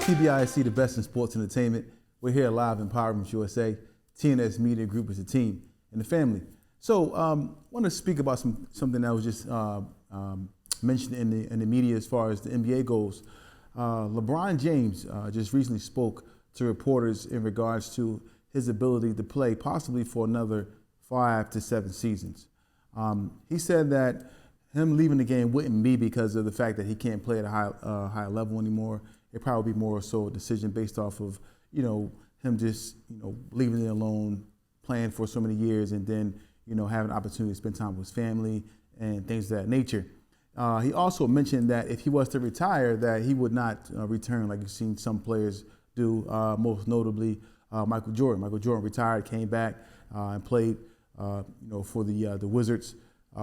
TBISE, the best in sports entertainment. We're here live in Empowerment USA. TNS Media Group is a team and the family. So I want to speak about something that was just mentioned in the media as far as the NBA goes. LeBron James just recently spoke to reporters in regards to his ability to play possibly for another 5 to 7 seasons. He said that him leaving the game wouldn't be because of the fact that he can't play at a high level anymore. It probably be more so a decision based off of, him just, leaving it alone, playing for so many years, and then, having an opportunity to spend time with his family and things of that nature. He also mentioned that if he was to retire, that he would not return like you've seen some players do, most notably Michael Jordan. Michael Jordan retired, came back and played, for the Wizards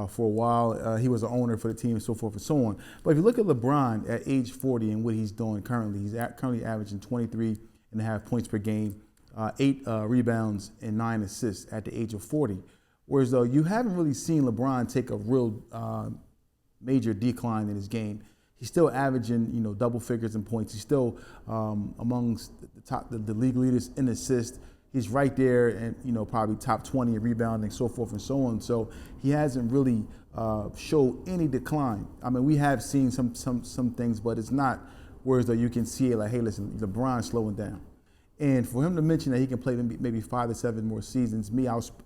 for a while. He was an owner for the team and so forth and so on. But if you look at LeBron at age 40 and what he's doing currently, he's currently averaging 23.5 points per game, 8 rebounds and 9 assists at the age of 40. Whereas though you haven't really seen LeBron take a real major decline in his game. He's still averaging, double figures in points. He's still amongst the league leaders in assists. He's right there and, probably top 20 in rebounding, so forth and so on. So he hasn't really showed any decline. I mean, we have seen some things, but it's not whereas though you can see it like, hey, listen, LeBron's slowing down. And for him to mention that he can play maybe 5 to 7 more seasons,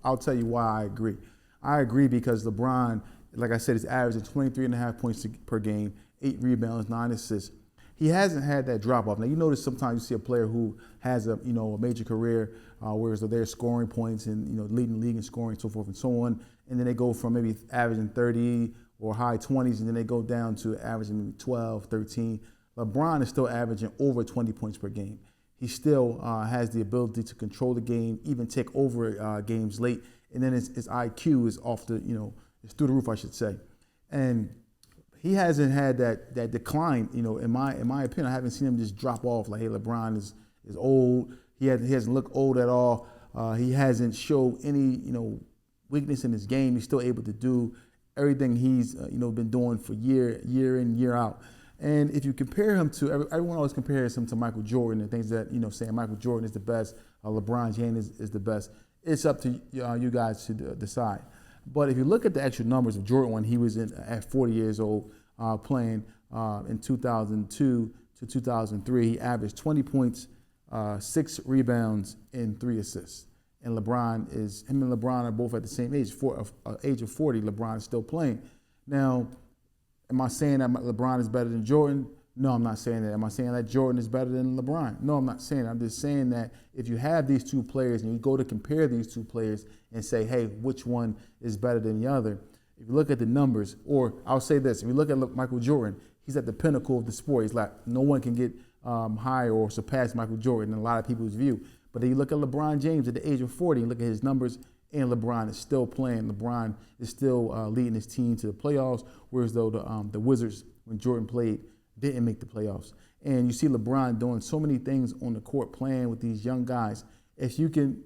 I'll tell you why I agree. I agree because LeBron, like I said, is averaging 23.5 points per game, 8 rebounds, 9 assists. He hasn't had that drop off. Now you notice sometimes you see a player who has a major career, whereas they're scoring points and leading the league in scoring, so forth and so on, and then they go from maybe averaging 30 or high 20s, and then they go down to averaging maybe 12, 13. LeBron is still averaging over 20 points per game. He still has the ability to control the game, even take over games late, and then his IQ is off the it's through the roof, I should say, and he hasn't had that decline, in my opinion. I haven't seen him just drop off like, hey, LeBron is old. He hasn't looked old at all. He hasn't showed any, weakness in his game. He's still able to do everything he's, been doing for year in, year out. And if you compare him to, everyone always compares him to Michael Jordan and things that, saying Michael Jordan is the best, LeBron James is the best. It's up to you guys to decide. But if you look at the actual numbers of Jordan when he was at 40 years old, playing in 2002 to 2003, he averaged 20 points, 6 rebounds, and 3 assists. And him and LeBron are both at the same age. Age of 40, LeBron is still playing. Now, am I saying that LeBron is better than Jordan? No, I'm not saying that. Am I saying that Jordan is better than LeBron? No, I'm not saying that. I'm just saying that if you have these two players and you go to compare these two players and say, hey, which one is better than the other? If you look at the numbers, or I'll say this, if you look at Michael Jordan, he's at the pinnacle of the sport. He's like, no one can get higher or surpass Michael Jordan in a lot of people's view. But then you look at LeBron James at the age of 40, and look at his numbers, and LeBron is still playing. LeBron is still leading his team to the playoffs, whereas though the Wizards, when Jordan played, didn't make the playoffs. And you see LeBron doing so many things on the court, playing with these young guys. If you can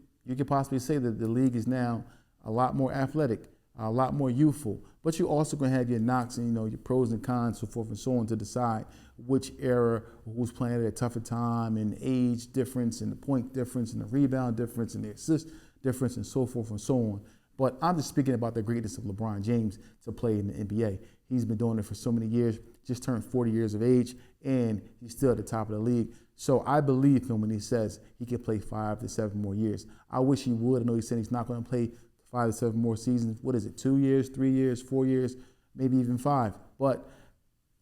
possibly say that the league is now a lot more athletic, a lot more youthful, but you also going to have your knocks and your pros and cons, so forth and so on, to decide which era, who's playing at a tougher time, and age difference, and the point difference, and the rebound difference, and the assist difference, and so forth and so on. But I'm just speaking about the greatness of LeBron James to play in the NBA. He's been doing it for so many years, just turned 40 years of age, and he's still at the top of the league. So I believe him when he says he can play 5 to 7 more years. I wish he would. I know he said he's not going to play 5 to 7 more seasons. What is it, 2 years, 3 years, 4 years, maybe even 5. But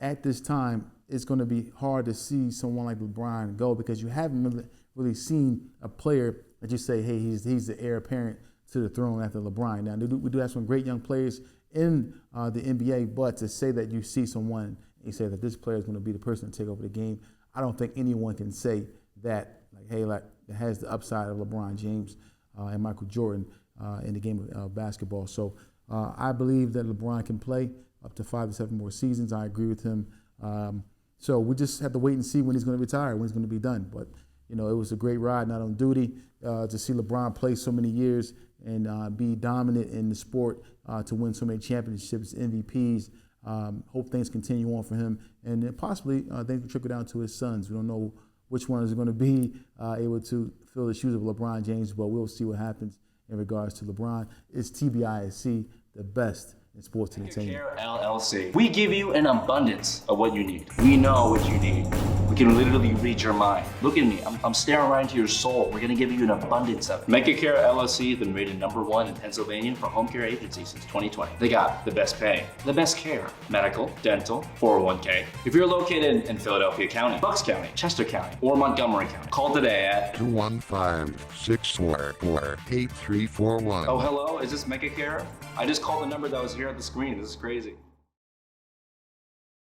at this time, it's going to be hard to see someone like LeBron go because you haven't really seen a player that you say, hey, he's the heir apparent to the throne after LeBron. Now, we do have some great young players in the NBA, but to say that you see someone and you say that this player is going to be the person to take over the game, I don't think anyone can say that, that has the upside of LeBron James and Michael Jordan in the game of basketball. So I believe that LeBron can play up to 5 to 7 more seasons. I agree with him. So we just have to wait and see when he's going to retire, when he's going to be done. But, it was a great ride, not on duty, to see LeBron play so many years and be dominant in the sport, to win so many championships, MVPs. Hope things continue on for him, and then possibly things will trickle down to his sons. We don't know which one is going to be able to fill the shoes of LeBron James, but we'll see what happens in regards to LeBron. It's TBISE, the best in sports entertainment. Care LLC. We give you an abundance of what you need. We know what you need. We can literally read your mind. Look at me. I'm staring right into your soul. We're gonna give you an abundance of it. Care LLC has been rated #1 in Pennsylvania for home care agency since 2020. They got the best pay, the best care, medical, dental, 401k. If you're located in Philadelphia County, Bucks County, Chester County, or Montgomery County, call today at 215-644-8341. Oh, hello, is this Care? I just called the number that was here at the screen. This is crazy.